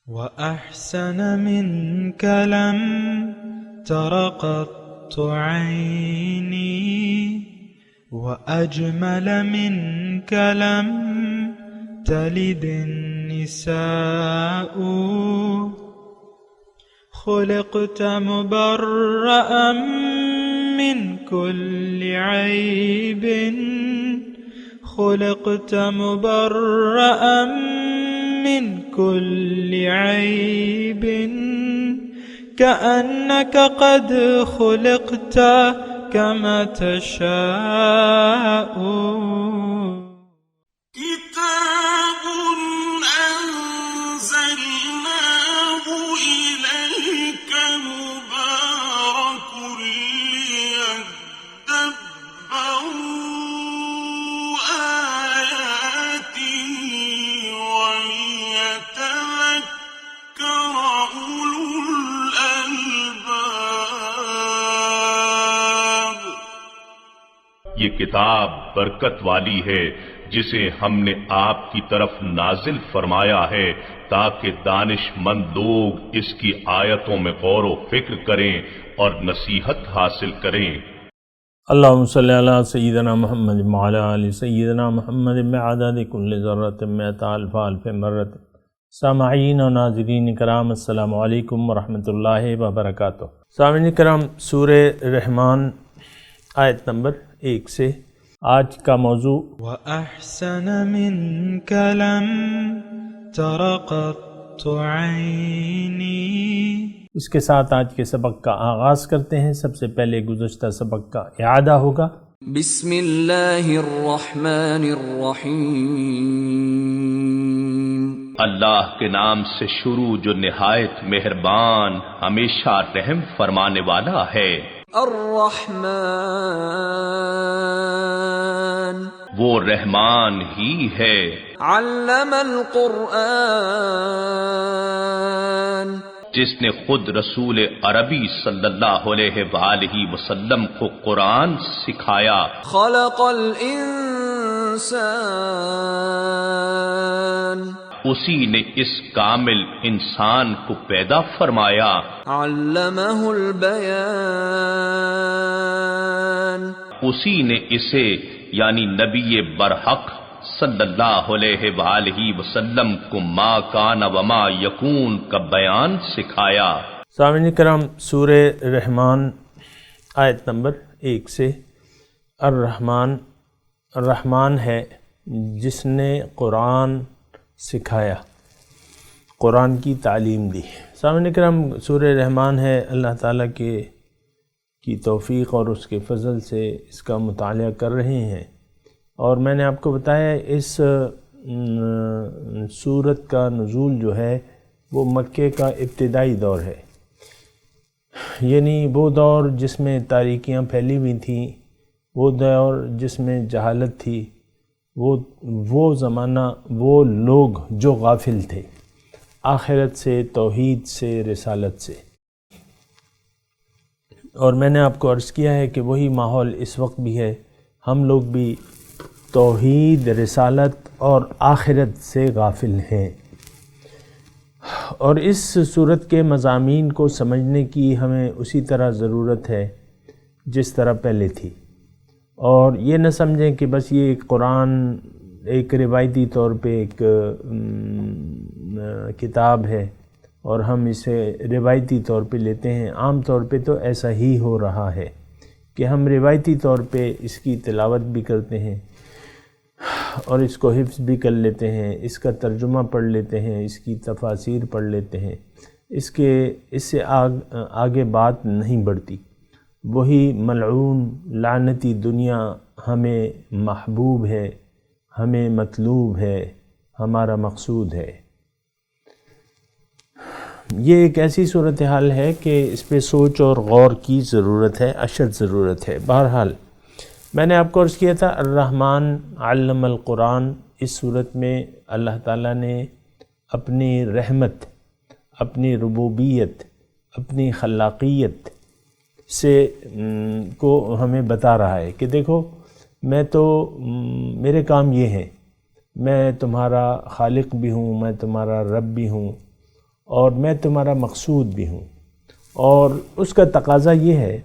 وأحسن منك لم تر قط عيني وأجمل منك لم تلد النساء خلقت مبرأ من كل عيب خلقت مبرأ من كل عيب كأنك قد خلقت كما تشاء كتاب أنزلناه إليك مبارك ليدبروا آياته وليتذكر أولو الألباب. یہ کتاب برکت والی ہے جسے ہم نے آپ کی طرف نازل فرمایا ہے تاکہ دانش مند لوگ اس کی آیتوں میں غور و فکر کریں اور نصیحت حاصل کریں. اللہم صلی علی سیدنا محمد وعلی آل سیدنا محمد بعدد کل ذرۃ مئۃ الف الف مرۃ. سامعین و ناظرین کرام السلام علیکم ورحمۃ اللہ وبرکاتہ. سامعین کرام، سورہ رحمان آیت نمبر 1 سے آج کا موضوع وأحسن منك لم تر قط عيني. اس کے ساتھ آج کے سبق کا آغاز کرتے ہیں. سب سے پہلے گزشتہ سبق کا اعادہ ہوگا. بسم اللہ الرحمن الرحیم. اللہ کے نام سے شروع جو نہایت مہربان ہمیشہ رحم فرمانے والا ہے. الرحمن وہ رحمان ہی ہے علم القرآن جس نے خود رسول عربی صلی اللہ علیہ وآلہ وسلم کو قرآن سکھایا. خلق الانسان اسی نے اس کامل انسان کو پیدا فرمایا. علمہ البیان اسی نے اسے یعنی نبی برحق صلی اللہ علیہ وآلہ وسلم کو ما کان وما یکون کا بیان سکھایا. سامعین کرام، سورہ رحمان آیت نمبر 1 سے الرحمن، الرحمن ہے جس نے قرآن سکھایا، قرآن کی تعلیم دی. سامعین کرام، سورہ رحمان ہے اللہ تعالیٰ کی توفیق اور اس کے فضل سے اس کا مطالعہ کر رہے ہیں. اور میں نے آپ کو بتایا اس سورت کا نزول جو ہے وہ مکے کا ابتدائی دور ہے، یعنی وہ دور جس میں تاریکیاں پھیلی ہوئی تھیں، وہ دور جس میں جہالت تھی، وہ زمانہ، وہ لوگ جو غافل تھے آخرت سے، توحید سے، رسالت سے. اور میں نے آپ کو عرض کیا ہے کہ وہی ماحول اس وقت بھی ہے. ہم لوگ بھی توحید، رسالت اور آخرت سے غافل ہیں. اور اس صورت کے مضامین کو سمجھنے کی ہمیں اسی طرح ضرورت ہے جس طرح پہلے تھی. اور یہ نہ سمجھیں کہ بس یہ ایک قرآن ایک روایتی طور پہ ایک کتاب ہے اور ہم اسے روایتی طور پہ لیتے ہیں. عام طور پہ تو ایسا ہی ہو رہا ہے کہ ہم روایتی طور پہ اس کی تلاوت بھی کرتے ہیں اور اس کو حفظ بھی کر لیتے ہیں، اس کا ترجمہ پڑھ لیتے ہیں، اس کی تفاسیر پڑھ لیتے ہیں. اس سے آگے بات نہیں بڑھتی. وہی ملعون لعنتی دنیا ہمیں محبوب ہے، ہمیں مطلوب ہے، ہمارا مقصود ہے. یہ ایک ایسی صورتحال ہے کہ اس پہ سوچ اور غور کی ضرورت ہے، اشد ضرورت ہے. بہرحال میں نے آپ کو عرض کیا تھا الرحمن علم القرآن. اس صورت میں اللہ تعالیٰ نے اپنی رحمت، اپنی ربوبیت، اپنی خلاقیت سے کو ہمیں بتا رہا ہے کہ دیکھو میرے کام یہ ہیں، میں تمہارا خالق بھی ہوں، میں تمہارا رب بھی ہوں، اور میں تمہارا مقصود بھی ہوں، اور اس کا تقاضا یہ ہے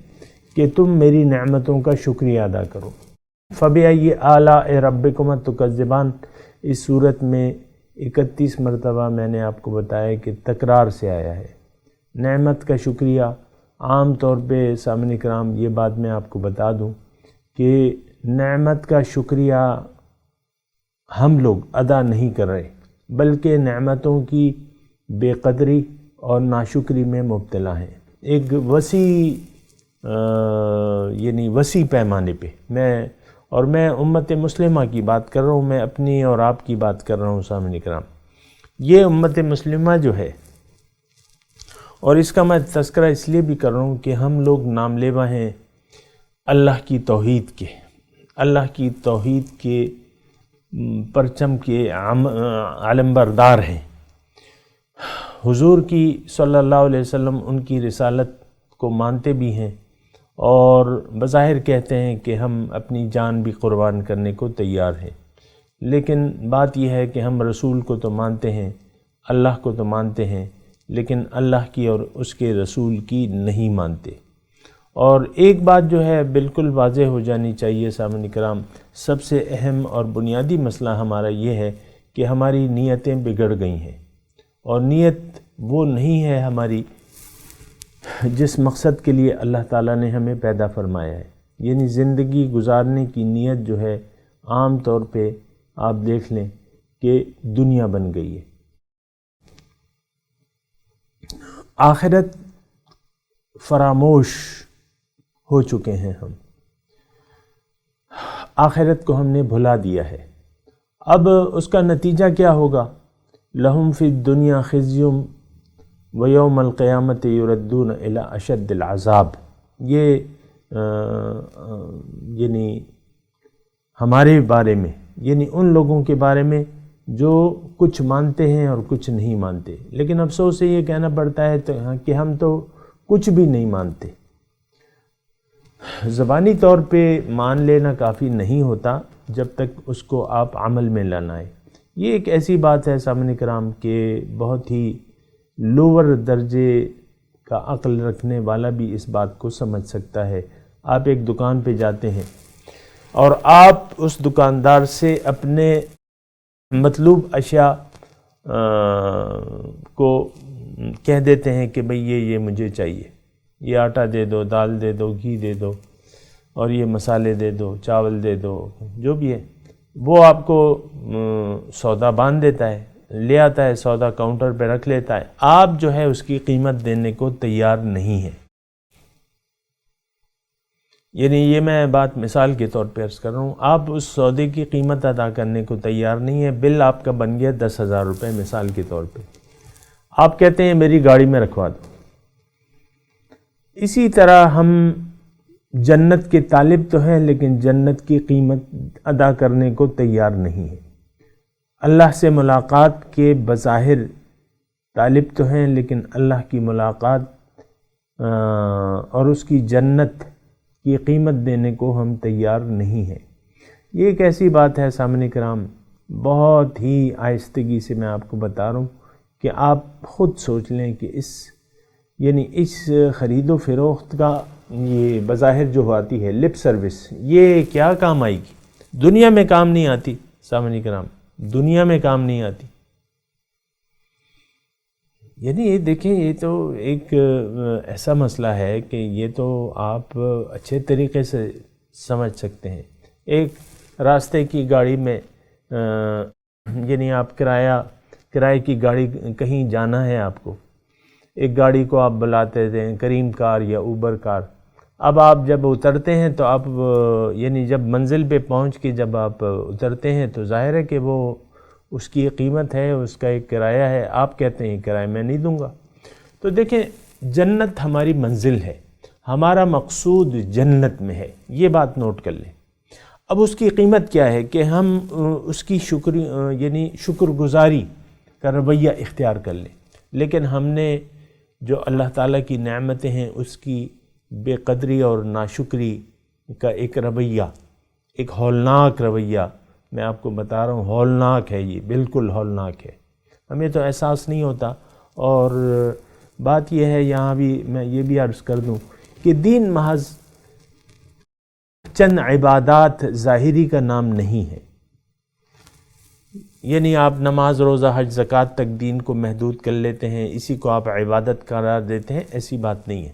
کہ تم میری نعمتوں کا شکریہ ادا کرو۔ فَبِأَيِّ آلَاءِ رَبِّكُمَا تُكَذِّبَانِ، اس صورت میں 31 مرتبہ میں نے آپ کو بتایا کہ تکرار سے آیا ہے۔ نعمت کا شکریہ عام طور پہ سامعین کرام یہ بات میں آپ کو بتا دوں کہ نعمت کا شکریہ ہم لوگ ادا نہیں کر رہے، بلکہ نعمتوں کی بے قدری اور ناشکری میں مبتلا ہیں۔ ایک وسیع پیمانے پہ میں امت مسلمہ کی بات کر رہا ہوں، میں اپنی اور آپ کی بات کر رہا ہوں سامعین کرام۔ یہ امت مسلمہ جو ہے، اور اس کا میں تذکرہ اس لیے بھی کر رہا ہوں کہ ہم لوگ نام لیوا ہیں اللہ کی توحید کے، اللہ کی توحید کے پرچم کے علمبردار ہیں۔ حضور کی صلی اللہ علیہ وسلم ان کی رسالت کو مانتے بھی ہیں، اور بظاہر کہتے ہیں کہ ہم اپنی جان بھی قربان کرنے کو تیار ہیں، لیکن بات یہ ہے کہ ہم رسول کو تو مانتے ہیں، اللہ کو تو مانتے ہیں، لیکن اللہ کی اور اس کے رسول کی نہیں مانتے۔ اور ایک بات جو ہے بالکل واضح ہو جانی چاہیے سامعین کرام، سب سے اہم اور بنیادی مسئلہ ہمارا یہ ہے کہ ہماری نیتیں بگڑ گئی ہیں، اور نیت وہ نہیں ہے ہماری جس مقصد کے لیے اللہ تعالیٰ نے ہمیں پیدا فرمایا ہے۔ یعنی زندگی گزارنے کی نیت جو ہے عام طور پہ آپ دیکھ لیں کہ دنیا بن گئی ہے۔ آخرت فراموش ہو چکے ہیں ہم، آخرت کو ہم نے بھلا دیا ہے۔ اب اس کا نتیجہ کیا ہوگا؟ لہم فی الدنیا خزی ویوم القیامت یردون الی اشد العذاب۔ یہ یعنی ہمارے بارے میں، یعنی ان لوگوں کے بارے میں جو کچھ مانتے ہیں اور کچھ نہیں مانتے، لیکن افسوس سے یہ کہنا پڑتا ہے کہ ہم تو کچھ بھی نہیں مانتے۔ زبانی طور پہ مان لینا کافی نہیں ہوتا جب تک اس کو آپ عمل میں لانا ہے۔ یہ ایک ایسی بات ہے سامعین کرام کہ بہت ہی لوور درجے کا عقل رکھنے والا بھی اس بات کو سمجھ سکتا ہے۔ آپ ایک دکان پہ جاتے ہیں اور آپ اس دکاندار سے اپنے مطلوب اشیاء کو کہہ دیتے ہیں کہ بھئی یہ مجھے چاہیے، یہ آٹا دے دو، دال دے دو، گھی دے دو، اور یہ مسالے دے دو، چاول دے دو، جو بھی ہے۔ وہ آپ کو سودا باندھ دیتا ہے، لے آتا ہے، سودا کاؤنٹر پہ رکھ لیتا ہے، آپ جو ہے اس کی قیمت دینے کو تیار نہیں ہیں۔ یعنی یہ میں بات مثال کے طور پہ عرض کر رہا ہوں، آپ اس سودے کی قیمت ادا کرنے کو تیار نہیں ہے، بل آپ کا بن گیا 10,000 روپے مثال کے طور پہ، آپ کہتے ہیں میری گاڑی میں رکھوا دو۔ اسی طرح ہم جنت کے طالب تو ہیں، لیکن جنت کی قیمت ادا کرنے کو تیار نہیں ہیں۔ اللہ سے ملاقات کے بظاہر طالب تو ہیں، لیکن اللہ کی ملاقات اور اس کی جنت کی قیمت دینے کو ہم تیار نہیں ہیں۔ یہ ایک ایسی بات ہے سامعین کرام، بہت ہی آہستگی سے میں آپ کو بتا رہا ہوں کہ آپ خود سوچ لیں کہ اس خرید و فروخت کا یہ بظاہر جو آتی ہے لپ سروس، یہ کیا کام آئے گی؟ دنیا میں کام نہیں آتی سامعین کرام، دنیا میں کام نہیں آتی۔ یعنی یہ دیکھیں، یہ تو ایک ایسا مسئلہ ہے کہ یہ تو آپ اچھے طریقے سے سمجھ سکتے ہیں۔ ایک راستے کی گاڑی میں یعنی آپ کرائے کی گاڑی کہیں جانا ہے، آپ کو ایک گاڑی کو آپ بلاتے تھے کریم کار یا اوبر کار، اب آپ جب اترتے ہیں تو آپ یعنی جب منزل پہ پہنچ کے جب آپ اترتے ہیں تو ظاہر ہے کہ وہ اس کی قیمت ہے، اس کا ایک کرایہ ہے، آپ کہتے ہیں کرایہ میں نہیں دوں گا۔ تو دیکھیں، جنت ہماری منزل ہے، ہمارا مقصود جنت میں ہے، یہ بات نوٹ کر لیں۔ اب اس کی قیمت کیا ہے کہ ہم اس کی شکر گزاری کا رویہ اختیار کر لیں، لیکن ہم نے جو اللہ تعالیٰ کی نعمتیں ہیں اس کی بے قدری اور ناشکری کا ایک رویہ، ایک ہولناک رویہ میں آپ کو بتا رہا ہوں، ہولناک ہے، یہ بالکل ہولناک ہے۔ ہمیں تو احساس نہیں ہوتا، اور بات یہ ہے، یہاں بھی میں یہ بھی عرض کر دوں کہ دین محض چند عبادات ظاہری کا نام نہیں ہے، یعنی آپ نماز، روزہ، حج، زکوٰۃ تک دین کو محدود کر لیتے ہیں، اسی کو آپ عبادت قرار دیتے ہیں، ایسی بات نہیں ہے۔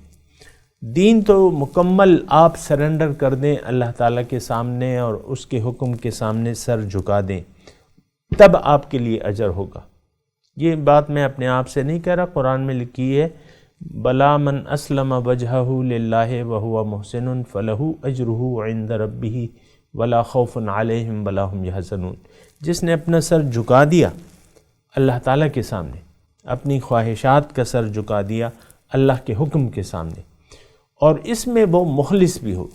دین تو مکمل آپ سرنڈر کر دیں اللہ تعالیٰ کے سامنے اور اس کے حکم کے سامنے سر جھکا دیں، تب آپ کے لیے اجر ہوگا۔ یہ بات میں اپنے آپ سے نہیں کہہ رہا، قرآن میں لکھی ہے بلا من اسلم وجہہ للہ وہو محسن فلہ اجرہ عند ربہ ولا خوف علیہم ولا ہم یحزنون۔ جس نے اپنا سر جھکا دیا اللہ تعالیٰ کے سامنے، اپنی خواہشات کا سر جھکا دیا اللہ کے حکم کے سامنے، اور اس میں وہ مخلص بھی ہو،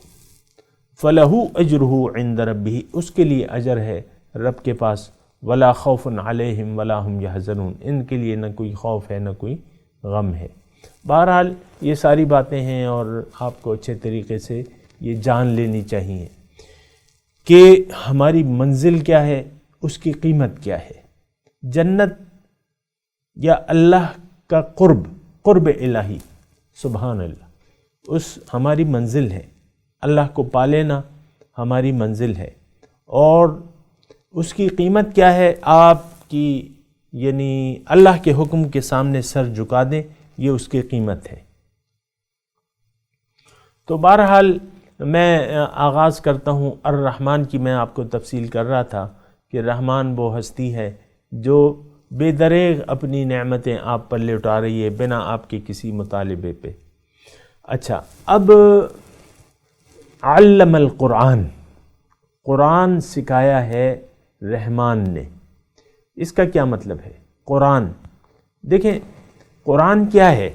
فَلَهُ أَجْرُهُ عِنْدَ رَبِّهِ، اس کے لیے اجر ہے رب کے پاس، وَلَا خَوْفٌ عَلَيْهِمْ وَلَا هُمْ يَحْزَنُونَ، ان کے لیے نہ کوئی خوف ہے نہ کوئی غم ہے۔ بہرحال یہ ساری باتیں ہیں اور آپ کو اچھے طریقے سے یہ جان لینی چاہیے کہ ہماری منزل کیا ہے، اس کی قیمت کیا ہے۔ جنت یا اللہ کا قرب الہی، سبحان اللہ، اس ہماری منزل ہے، اللہ کو پا لینا ہماری منزل ہے، اور اس کی قیمت کیا ہے، آپ کی یعنی اللہ کے حکم کے سامنے سر جھکا دیں، یہ اس کی قیمت ہے۔ تو بہرحال میں آغاز کرتا ہوں الرحمن کی۔ میں آپ کو تفصیل کر رہا تھا کہ رحمان وہ ہستی ہے جو بے دریغ اپنی نعمتیں آپ پر لوٹا رہی ہے بنا آپ کے کسی مطالبے پہ۔ اچھا، اب علم القرآن، قرآن سکھایا ہے رحمان نے، اس کا کیا مطلب ہے؟ قرآن، دیکھیں قرآن کیا ہے،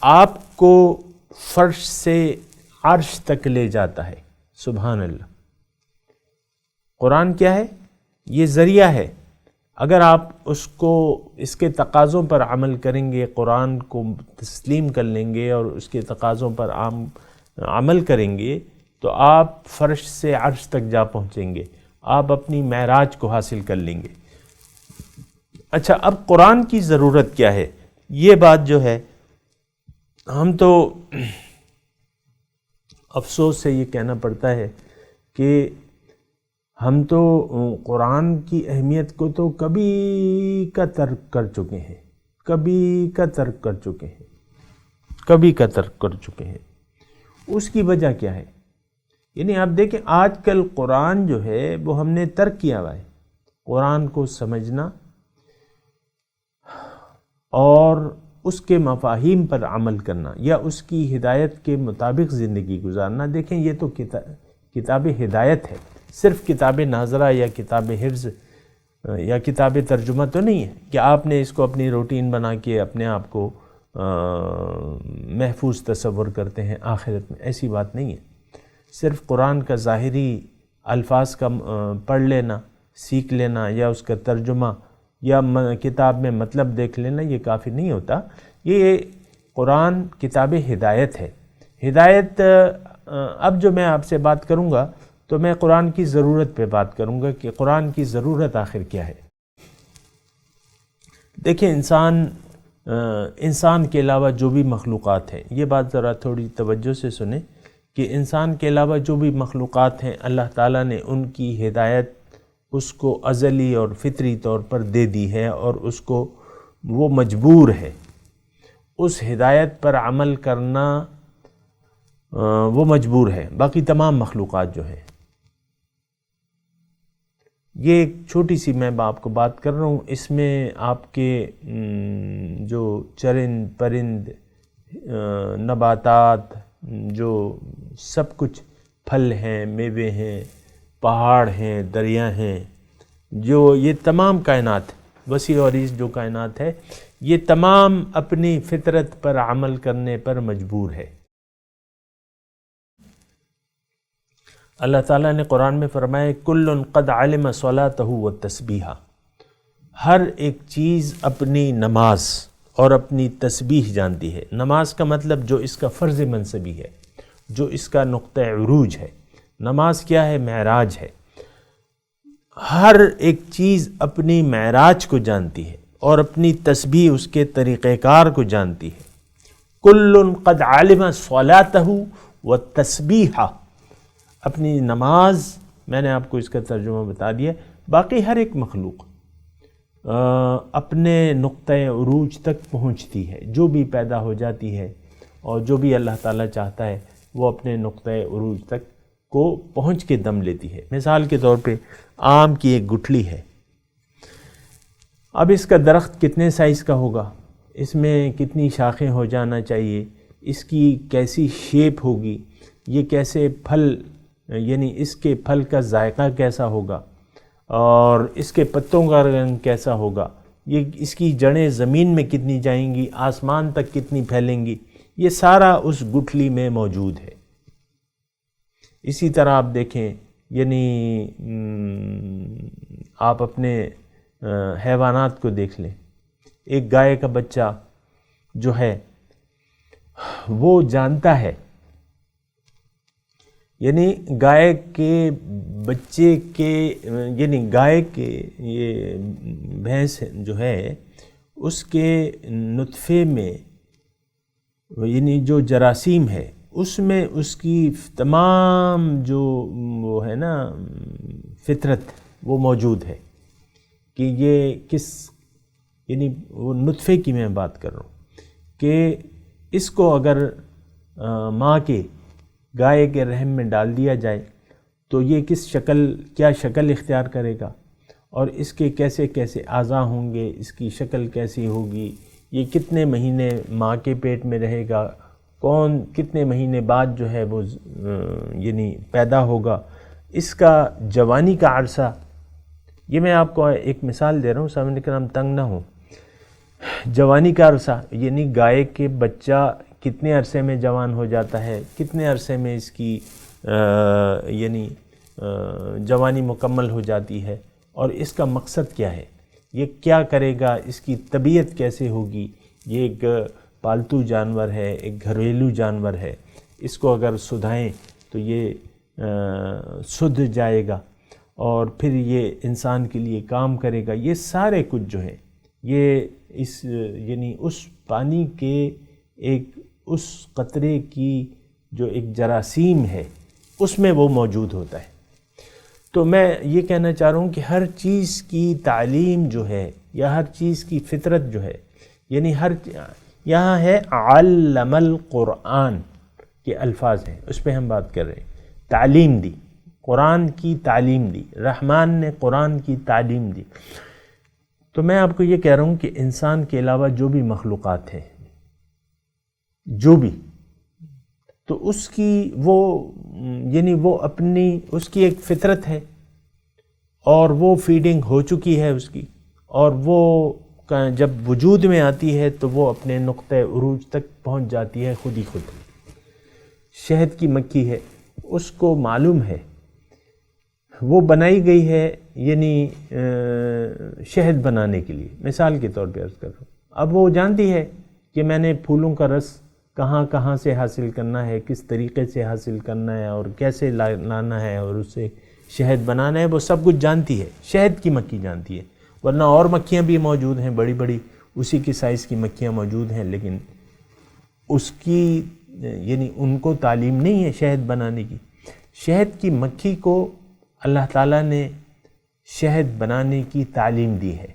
آپ کو فرش سے عرش تک لے جاتا ہے، سبحان اللہ۔ قرآن کیا ہے؟ یہ ذریعہ ہے، اگر آپ اس کے تقاضوں پر عمل کریں گے، قرآن کو تسلیم کر لیں گے اور اس کے تقاضوں پر عمل کریں گے تو آپ فرش سے عرش تک جا پہنچیں گے، آپ اپنی معراج کو حاصل کر لیں گے۔ اچھا، اب قرآن کی ضرورت کیا ہے؟ یہ بات جو ہے، ہم تو افسوس سے یہ کہنا پڑتا ہے کہ ہم تو قرآن کی اہمیت کو تو کبھی کا ترک کر چکے ہیں۔ اس کی وجہ کیا ہے؟ یعنی آپ دیکھیں آج کل قرآن جو ہے وہ ہم نے ترک کیا ہوا ہے۔ قرآن کو سمجھنا اور اس کے مفاہیم پر عمل کرنا یا اس کی ہدایت کے مطابق زندگی گزارنا، دیکھیں یہ تو کتاب ہدایت ہے، صرف کتاب ناظرہ یا کتاب حفظ یا کتاب ترجمہ تو نہیں ہے کہ آپ نے اس کو اپنی روٹین بنا کے اپنے آپ کو محفوظ تصور کرتے ہیں آخرت میں، ایسی بات نہیں ہے۔ صرف قرآن کا ظاہری الفاظ کا پڑھ لینا، سیکھ لینا یا اس کا ترجمہ یا کتاب میں مطلب دیکھ لینا یہ کافی نہیں ہوتا۔ یہ قرآن کتاب ہدایت ہے۔ ہدایت، اب جو میں آپ سے بات کروں گا تو میں قرآن کی ضرورت پہ بات کروں گا کہ قرآن کی ضرورت آخر کیا ہے۔ دیکھیں انسان کے علاوہ جو بھی مخلوقات ہیں، یہ بات ذرا تھوڑی توجہ سے سنیں کہ انسان کے علاوہ جو بھی مخلوقات ہیں اللہ تعالیٰ نے ان کی ہدایت اس کو ازلی اور فطری طور پر دے دی ہے اور اس کو وہ مجبور ہے اس ہدایت پر عمل کرنا، وہ مجبور ہے۔ باقی تمام مخلوقات جو ہیں، یہ ایک چھوٹی سی میں آپ کو بات کر رہا ہوں، اس میں آپ کے جو چرند پرند نباتات، جو سب کچھ پھل ہیں، میوے ہیں، پہاڑ ہیں، دریا ہیں، جو یہ تمام کائنات، وسیع و عریض جو کائنات ہے، یہ تمام اپنی فطرت پر عمل کرنے پر مجبور ہے۔ اللہ تعالیٰ نے قرآن میں فرمایا کل قد علم صلاتہ و تسبیحہ، ہر ایک چیز اپنی نماز اور اپنی تسبیح جانتی ہے۔ نماز کا مطلب جو اس کا فرض منصبی ہے، جو اس کا نقطہ عروج ہے۔ نماز کیا ہے؟ معراج ہے۔ ہر ایک چیز اپنی معراج کو جانتی ہے، اور اپنی تسبیح اس کے طریقہ کار کو جانتی ہے۔ کل قد علم صلاتہ و تسبیحہ، اپنی نماز، میں نے آپ کو اس کا ترجمہ بتا دیا۔ باقی ہر ایک مخلوق اپنے نقطۂ عروج تک پہنچتی ہے، جو بھی پیدا ہو جاتی ہے اور جو بھی اللہ تعالیٰ چاہتا ہے وہ اپنے نقطۂ عروج تک کو پہنچ کے دم لیتی ہے۔ مثال کے طور پہ آم کی ایک گٹھلی ہے، اب اس کا درخت کتنے سائز کا ہوگا، اس میں کتنی شاخیں ہو جانا چاہیے، اس کی کیسی شیپ ہوگی، یہ کیسے پھل، یعنی اس کے پھل کا ذائقہ کیسا ہوگا، اور اس کے پتوں کا رنگ کیسا ہوگا، یہ اس کی جڑیں زمین میں کتنی جائیں گی، آسمان تک کتنی پھیلیں گی، یہ سارا اس گٹھلی میں موجود ہے۔ اسی طرح آپ دیکھیں، یعنی آپ اپنے حیوانات کو دیکھ لیں، ایک گائے کا بچہ جو ہے وہ جانتا ہے، یعنی گائے کے بچے کے، یعنی گائے کے، یہ بھینس جو ہے اس کے نطفے میں، یعنی جو جراثیم ہے اس میں اس کی تمام جو وہ ہے نا فطرت وہ موجود ہے کہ یہ کس، یعنی وہ نطفے کی میں بات کر رہا ہوں کہ اس کو اگر ماں کے گائے کے رحم میں ڈال دیا جائے تو یہ کس شکل، کیا شکل اختیار کرے گا، اور اس کے کیسے کیسے اعضاء ہوں گے، اس کی شکل کیسی ہوگی، یہ کتنے مہینے ماں کے پیٹ میں رہے گا، کون کتنے مہینے بعد جو ہے وہ یعنی پیدا ہوگا، اس کا جوانی کا عرصہ۔ یہ میں آپ کو ایک مثال دے رہا ہوں، سامعین کرام تنگ نہ ہوں۔ جوانی کا عرصہ یعنی گائے کے بچہ کتنے عرصے میں جوان ہو جاتا ہے، کتنے عرصے میں اس کی یعنی جوانی مکمل ہو جاتی ہے، اور اس کا مقصد کیا ہے، یہ کیا کرے گا، اس کی طبیعت کیسے ہوگی۔ یہ ایک پالتو جانور ہے، ایک گھریلو جانور ہے، اس کو اگر سدھائیں تو یہ سدھ جائے گا اور پھر یہ انسان کے لیے کام کرے گا۔ یہ سارے کچھ جو ہے یہ اس یعنی اس پانی کے ایک اس قطرے کی جو ایک جراثیم ہے اس میں وہ موجود ہوتا ہے۔ تو میں یہ کہنا چاہ رہا ہوں کہ ہر چیز کی تعلیم جو ہے یا ہر چیز کی فطرت جو ہے، یعنی یہاں ہے علم القرآن کے الفاظ ہیں، اس پہ ہم بات کر رہے ہیں۔ تعلیم دی، قرآن کی تعلیم دی، رحمان نے قرآن کی تعلیم دی۔ تو میں آپ کو یہ کہہ رہا ہوں کہ انسان کے علاوہ جو بھی مخلوقات ہیں، جو بھی، تو اس کی وہ یعنی وہ اپنی اس کی ایک فطرت ہے اور وہ فیڈنگ ہو چکی ہے اس کی، اور وہ جب وجود میں آتی ہے تو وہ اپنے نقطۂ عروج تک پہنچ جاتی ہے خود ہی خود۔ شہد کی مکھی ہے، اس کو معلوم ہے، وہ بنائی گئی ہے یعنی شہد بنانے کے لیے، مثال کے طور پہ عرض کر رہا ہوں۔ اب وہ جانتی ہے کہ میں نے پھولوں کا رس کہاں کہاں سے حاصل کرنا ہے، کس طریقے سے حاصل کرنا ہے، اور کیسے لانا ہے اور اس سے شہد بنانا ہے، وہ سب کچھ جانتی ہے، شہد کی مکھی جانتی ہے۔ ورنہ اور مکھیاں بھی موجود ہیں، بڑی بڑی اسی کی سائز کی مکھیاں موجود ہیں، لیکن اس کی یعنی ان کو تعلیم نہیں ہے شہد بنانے کی۔ شہد کی مکھی کو اللہ تعالیٰ نے شہد بنانے کی تعلیم دی ہے۔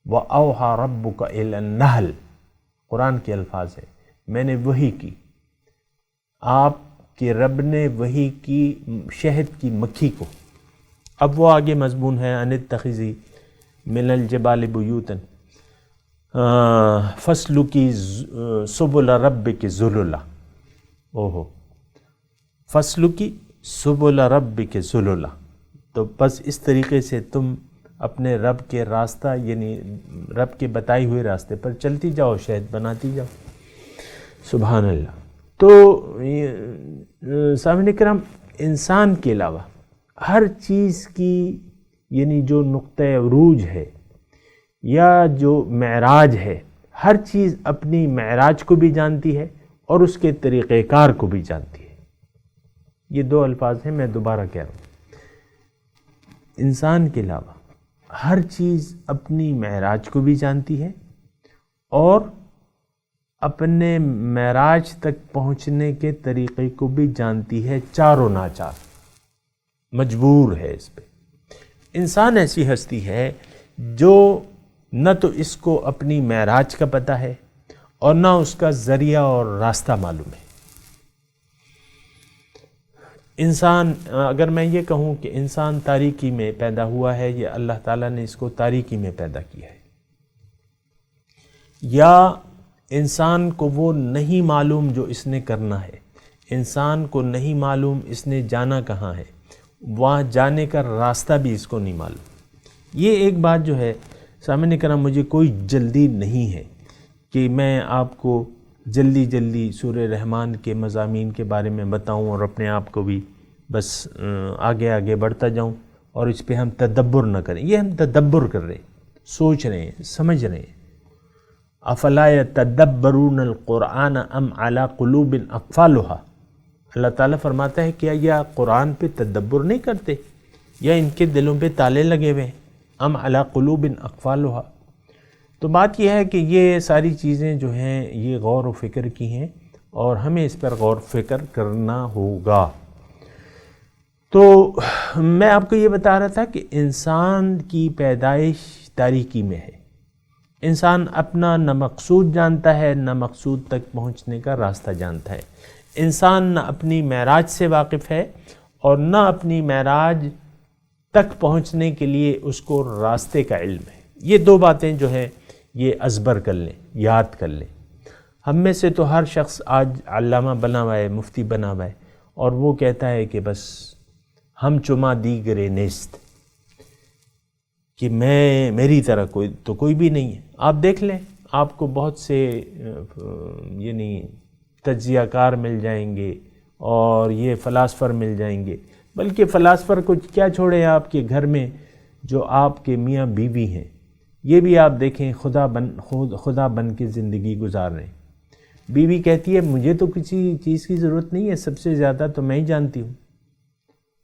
وَأَوْحَى رَبُّكَ إِلَى النَّحْلِ، قرآن کے الفاظ ہے، میں نے وحی کی، آپ کے رب نے وحی کی شہد کی مکھی کو۔ اب وہ آگے مضمون ہے ان اتخذی من الجبال بیوتا فاسلکی سبل ربک ذللا، اوہو، فاسلکی سبل ربک ذللا، تو بس اس طریقے سے تم اپنے رب کے راستہ یعنی رب کے بتائے ہوئے راستے پر چلتی جاؤ، شہد بناتی جاؤ۔ سبحان اللہ۔ تو سامعین کرام، انسان کے علاوہ ہر چیز کی یعنی جو نقطۂ عروج ہے یا جو معراج ہے، ہر چیز اپنی معراج کو بھی جانتی ہے اور اس کے طریقہ کار کو بھی جانتی ہے۔ یہ دو الفاظ ہیں، میں دوبارہ کہہ رہا ہوں۔ انسان کے علاوہ ہر چیز اپنی معراج کو بھی جانتی ہے اور اپنے معراج تک پہنچنے کے طریقے کو بھی جانتی ہے، چاروں ناچار مجبور ہے اس پہ۔ انسان ایسی ہستی ہے جو نہ تو اس کو اپنی معراج کا پتہ ہے اور نہ اس کا ذریعہ اور راستہ معلوم ہے۔ انسان، اگر میں یہ کہوں کہ انسان تاریکی میں پیدا ہوا ہے، یہ اللہ تعالیٰ نے اس کو تاریکی میں پیدا کیا ہے، یا انسان کو وہ نہیں معلوم جو اس نے کرنا ہے، انسان کو نہیں معلوم اس نے جانا کہاں ہے، وہاں جانے کا راستہ بھی اس کو نہیں معلوم۔ یہ ایک بات جو ہے سامنے کرام، مجھے کوئی جلدی نہیں ہے کہ میں آپ کو جلدی سورہ رحمان کے مضامین کے بارے میں بتاؤں اور اپنے آپ کو بھی بس آگے بڑھتا جاؤں اور اس پہ ہم تدبر نہ کریں۔ یہ ہم تدبر کر رہے ہیں، سوچ رہے ہیں، سمجھ رہے ہیں۔ افلا یتدبرون القرآن ام علی قلوب اقفالها، اللہ تعالیٰ فرماتا ہے کیا یہ قرآن پہ تدبر نہیں کرتے یا ان کے دلوں پہ تالے لگے ہوئے ہیں؟ ام علی قلوب اقفالها، تو بات یہ ہے کہ یہ ساری چیزیں جو ہیں یہ غور و فکر کی ہیں اور ہمیں اس پر غور و فکر کرنا ہوگا۔ تو میں آپ کو یہ بتا رہا تھا کہ انسان کی پیدائش تاریکی میں ہے، انسان اپنا نہ مقصود جانتا ہے نہ مقصود تک پہنچنے کا راستہ جانتا ہے، انسان نہ اپنی معراج سے واقف ہے اور نہ اپنی معراج تک پہنچنے کے لیے اس کو راستے کا علم ہے۔ یہ دو باتیں جو ہیں یہ ازبر کر لیں، یاد کر لیں۔ ہم میں سے تو ہر شخص آج علامہ بنا ہوا ہے، مفتی بنا ہوا ہے، اور وہ کہتا ہے کہ بس ہم چما دیگرے نیست، کہ میری طرح کوئی بھی نہیں ہے۔ آپ دیکھ لیں، آپ کو بہت سے یعنی تجزیہ کار مل جائیں گے اور یہ فلاسفر مل جائیں گے، بلکہ فلاسفر کو کیا چھوڑے، آپ کے گھر میں جو آپ کے میاں بیوی ہیں یہ بھی آپ دیکھیں خدا بن کے زندگی گزار رہے ہیں۔ بیوی کہتی ہے مجھے تو کسی چیز کی ضرورت نہیں ہے، سب سے زیادہ تو میں ہی جانتی ہوں،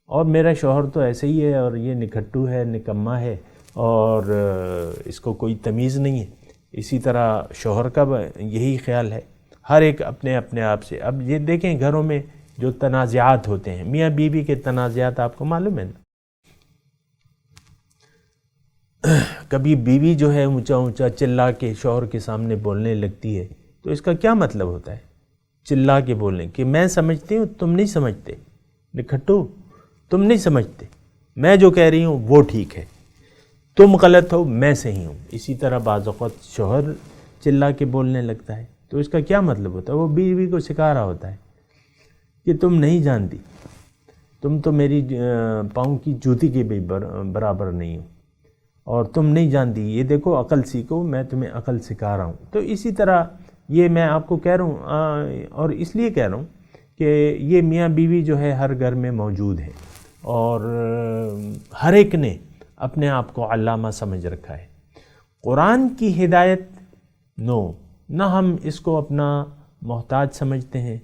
اور میرا شوہر تو ایسے ہی ہے اور یہ نکھٹو ہے، نکما ہے، اور اس کو کوئی تمیز نہیں ہے۔ اسی طرح شوہر کا یہی خیال ہے، ہر ایک اپنے آپ سے۔ اب یہ دیکھیں گھروں میں جو تنازعات ہوتے ہیں، میاں بیوی کے تنازعات آپ کو معلوم ہے نا، کبھی بیوی جو ہے اونچا چلا کے شوہر کے سامنے بولنے لگتی ہے، تو اس کا کیا مطلب ہوتا ہے چلا کے بولنے؟ کہ میں سمجھتی ہوں تم نہیں سمجھتے، نکھٹو تم نہیں سمجھتے، میں جو کہہ رہی ہوں وہ ٹھیک ہے، تم غلط ہو، میں صحیح ہوں۔ اسی طرح بعض اوقات شوہر چلا کے بولنے لگتا ہے، تو اس کا کیا مطلب ہوتا ہے؟ وہ بیوی کو سکھا رہا ہوتا ہے کہ تم نہیں جانتی، تم تو میری پاؤں کی جوتی کے بھی برابر نہیں ہو، اور تم نہیں جانتی، یہ دیکھو عقل سیکھو، میں تمہیں عقل سکھا رہا ہوں۔ تو اسی طرح یہ میں آپ کو کہہ رہا ہوں، اور اس لیے کہہ رہا ہوں کہ یہ میاں بیوی جو ہے ہر گھر میں موجود ہے، اور ہر ایک نے اپنے آپ کو علامہ سمجھ رکھا ہے۔ قرآن کی ہدایت نہ ہم اس کو اپنا محتاج سمجھتے ہیں،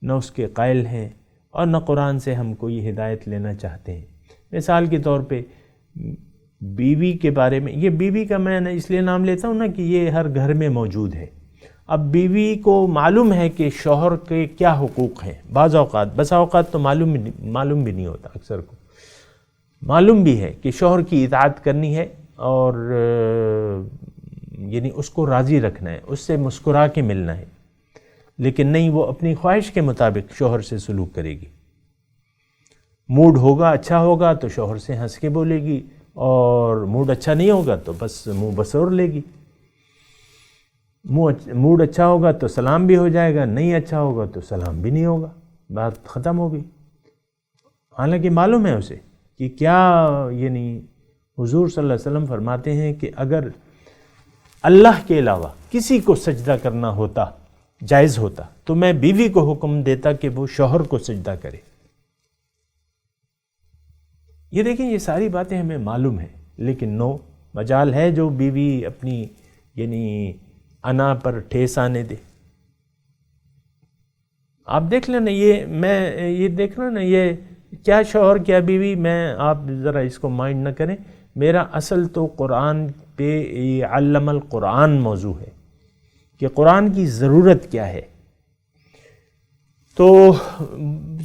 نہ اس کے قائل ہیں، اور نہ قرآن سے ہم کوئی ہدایت لینا چاہتے ہیں۔ مثال کے طور پہ بیوی کے بارے میں، یہ بیوی کا میں اس لیے نام لیتا ہوں نا کہ یہ ہر گھر میں موجود ہے۔ اب بیوی کو معلوم ہے کہ شوہر کے کیا حقوق ہیں، بسا اوقات تو معلوم بھی نہیں ہوتا، اکثر کو معلوم بھی ہے کہ شوہر کی اطاعت کرنی ہے اور یعنی اس کو راضی رکھنا ہے، اس سے مسکرا کے ملنا ہے، لیکن نہیں، وہ اپنی خواہش کے مطابق شوہر سے سلوک کرے گی۔ موڈ ہوگا اچھا ہوگا تو شوہر سے ہنس کے بولے گی، اور موڈ اچھا نہیں ہوگا تو بس منہ بسور لے گی۔ موڈ اچھا ہوگا تو سلام بھی ہو جائے گا، نہیں اچھا ہوگا تو سلام بھی نہیں ہوگا، بات ختم ہو گئی۔ حالانکہ معلوم ہے اسے کہ کیا، یعنی حضور صلی اللہ علیہ وسلم فرماتے ہیں کہ اگر اللہ کے علاوہ کسی کو سجدہ کرنا ہوتا، جائز ہوتا، تو میں بیوی کو حکم دیتا کہ وہ شوہر کو سجدہ کرے۔ یہ دیکھیں، یہ ساری باتیں ہمیں معلوم ہیں، لیکن مجال ہے جو بیوی اپنی یعنی انا پر ٹھیس آنے دے۔ آپ دیکھ لینا، یہ دیکھ لینا، یہ کیا شوہر کیا بیوی، آپ ذرا اس کو مائنڈ نہ کریں، میرا اصل تو قرآن پہ علم القرآن موضوع ہے کہ قرآن کی ضرورت کیا ہے. تو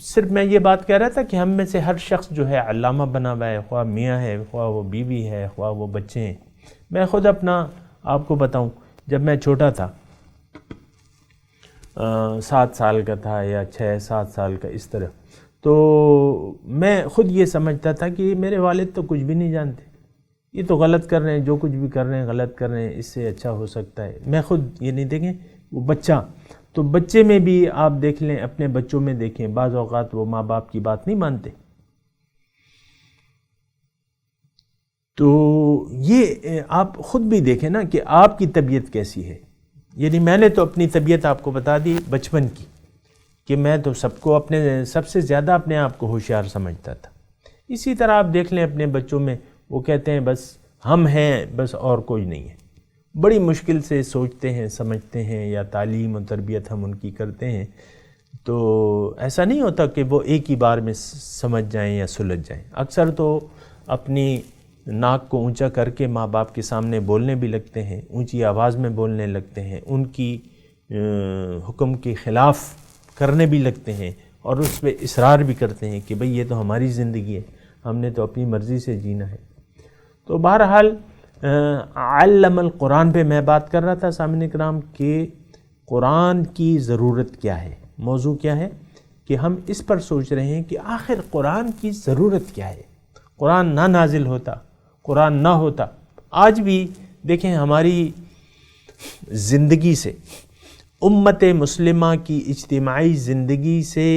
صرف میں یہ بات کہہ رہا تھا کہ ہم میں سے ہر شخص جو ہے علامہ بنا ہوا ہے، خواہ میاں ہے، خواہ وہ بیوی ہے، خواہ وہ بچے ہیں. میں خود اپنا آپ کو بتاؤں، جب میں چھوٹا تھا، 7 سال کا تھا یا 6-7 سال کا اس طرح، تو میں خود یہ سمجھتا تھا کہ میرے والد تو کچھ بھی نہیں جانتے، یہ تو غلط کر رہے ہیں، جو کچھ بھی کر رہے ہیں غلط کر رہے ہیں، اس سے اچھا ہو سکتا ہے. میں خود یہ نہیں دیکھیں وہ بچہ، تو بچے میں بھی آپ دیکھ لیں، اپنے بچوں میں دیکھیں، بعض اوقات وہ ماں باپ کی بات نہیں مانتے. تو یہ آپ خود بھی دیکھیں نا کہ آپ کی طبیعت کیسی ہے. یعنی میں نے تو اپنی طبیعت آپ کو بتا دی بچپن کی، کہ میں تو سب سے زیادہ اپنے آپ کو ہوشیار سمجھتا تھا. اسی طرح آپ دیکھ لیں اپنے بچوں میں، وہ کہتے ہیں بس ہم ہیں، بس اور کوئی نہیں ہے. بڑی مشکل سے سوچتے ہیں، سمجھتے ہیں، یا تعلیم و تربیت ہم ان کی کرتے ہیں، تو ایسا نہیں ہوتا کہ وہ ایک ہی بار میں سمجھ جائیں یا سلجھ جائیں. اکثر تو اپنی ناک کو اونچا کر کے ماں باپ کے سامنے بولنے بھی لگتے ہیں، اونچی آواز میں بولنے لگتے ہیں، ان کی حکم کے خلاف کرنے بھی لگتے ہیں، اور اس پہ اصرار بھی کرتے ہیں کہ بھئی یہ تو ہماری زندگی ہے، ہم نے تو اپنی مرضی سے جینا ہے. تو بہرحال علم القرآن پہ میں بات کر رہا تھا سامعین کرام کہ قرآن کی ضرورت کیا ہے. موضوع کیا ہے کہ ہم اس پر سوچ رہے ہیں کہ آخر قرآن کی ضرورت کیا ہے. قرآن نہ نازل ہوتا، قرآن نہ ہوتا. آج بھی دیکھیں ہماری زندگی سے، امت مسلمہ کی اجتماعی زندگی سے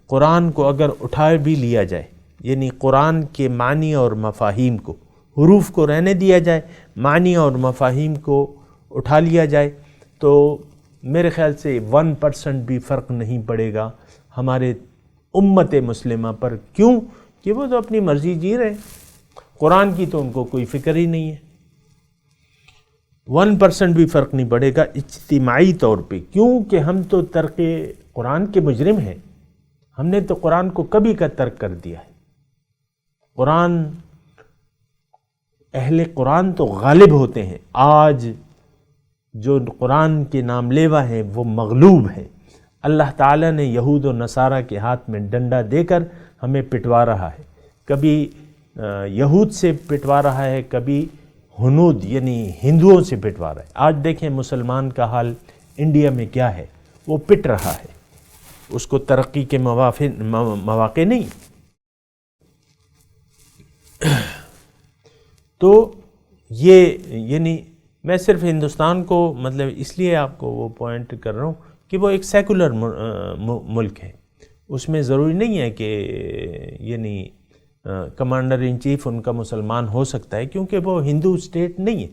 قرآن کو اگر اٹھا بھی لیا جائے، یعنی قرآن کے معنی اور مفاہیم کو، حروف کو رہنے دیا جائے، معنی اور مفاہیم کو اٹھا لیا جائے، تو میرے خیال سے 1% بھی فرق نہیں پڑے گا ہمارے امت مسلمہ پر. کیوں کہ وہ تو اپنی مرضی جی رہے ہیں، قرآن کی تو ان کو کوئی فکر ہی نہیں ہے. 1% بھی فرق نہیں پڑے گا اجتماعی طور پہ، کیونکہ ہم تو ترک قرآن کے مجرم ہیں. ہم نے تو قرآن کو کبھی کا ترک کر دیا ہے. قرآن، اہل قرآن تو غالب ہوتے ہیں. آج جو قرآن کے نام لیوا ہیں وہ مغلوب ہیں. اللہ تعالیٰ نے یہود و نصارہ کے ہاتھ میں ڈنڈا دے کر ہمیں پٹوا رہا ہے. کبھی یہود سے پٹوا رہا ہے، کبھی ہنود یعنی ہندوؤں سے پٹوا رہا ہے. آج دیکھیں مسلمان کا حال انڈیا میں کیا ہے، وہ پٹ رہا ہے، اس کو ترقی کے مواقع نہیں. تو یہ یعنی میں صرف ہندوستان کو مطلب اس لیے آپ کو وہ پوائنٹ کر رہا ہوں کہ وہ ایک سیکولر ملک ہے. اس میں ضروری نہیں ہے کہ یعنی کمانڈر ان چیف ان کا مسلمان ہو سکتا ہے، کیونکہ وہ ہندو اسٹیٹ نہیں ہے.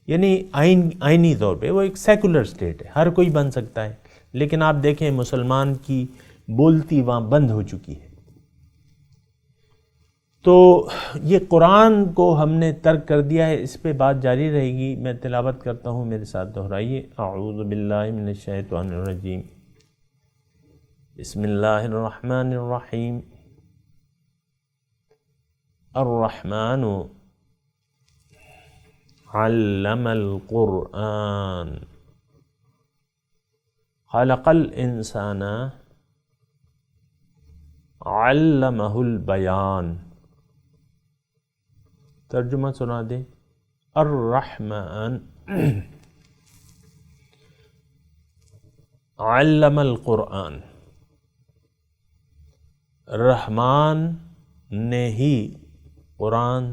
یعنی آئینی طور پہ وہ ایک سیکولر اسٹیٹ ہے، ہر کوئی بن سکتا ہے. لیکن آپ دیکھیں مسلمان کی بولتی وہاں بند ہو چکی ہے. تو یہ قرآن کو ہم نے ترک کر دیا ہے، اس پہ بات جاری رہے گی. میں تلاوت کرتا ہوں، میرے ساتھ دہرائیے. اعوذ باللہ من الشیطان الرجیم. بسم اللہ الرحمن الرحیم. الرحمن علم القرآن خلق الانسان علمہ البیان. ترجمہ سنا دیں. الرحمن علم القرآن، رحمان نے ہی قرآن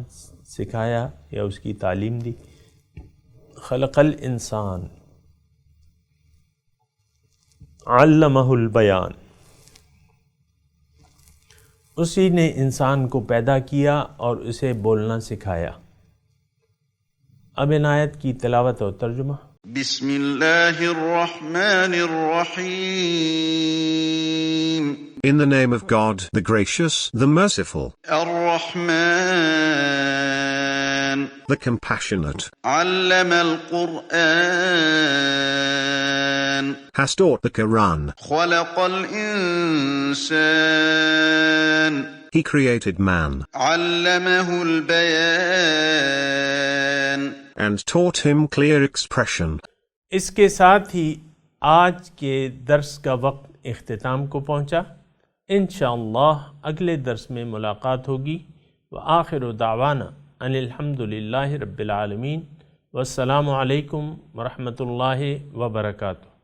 سکھایا یا اس کی تعلیم دی. خلق الانسان علمہ البیان، اسی نے انسان کو پیدا کیا اور اسے بولنا سکھایا. اب ان آیت کی تلاوت اور ترجمہ. بسم اللہ الرحمن الرحیم. In the name of God, the gracious, the merciful, الرحمن the compassionate, علم القرآن has taught the Quran, خلق الإنسان He created man علمه البيان and taught him clear expression. اس کے ساتھ ہی آج کے درس کا وقت اختتام کو پہنچا. انشاءاللہ اگلے درس میں ملاقات ہوگی. وآخر دعوانا ان الحمد للہ رب العالمین. والسلام علیکم ورحمۃ اللہ وبرکاتہ.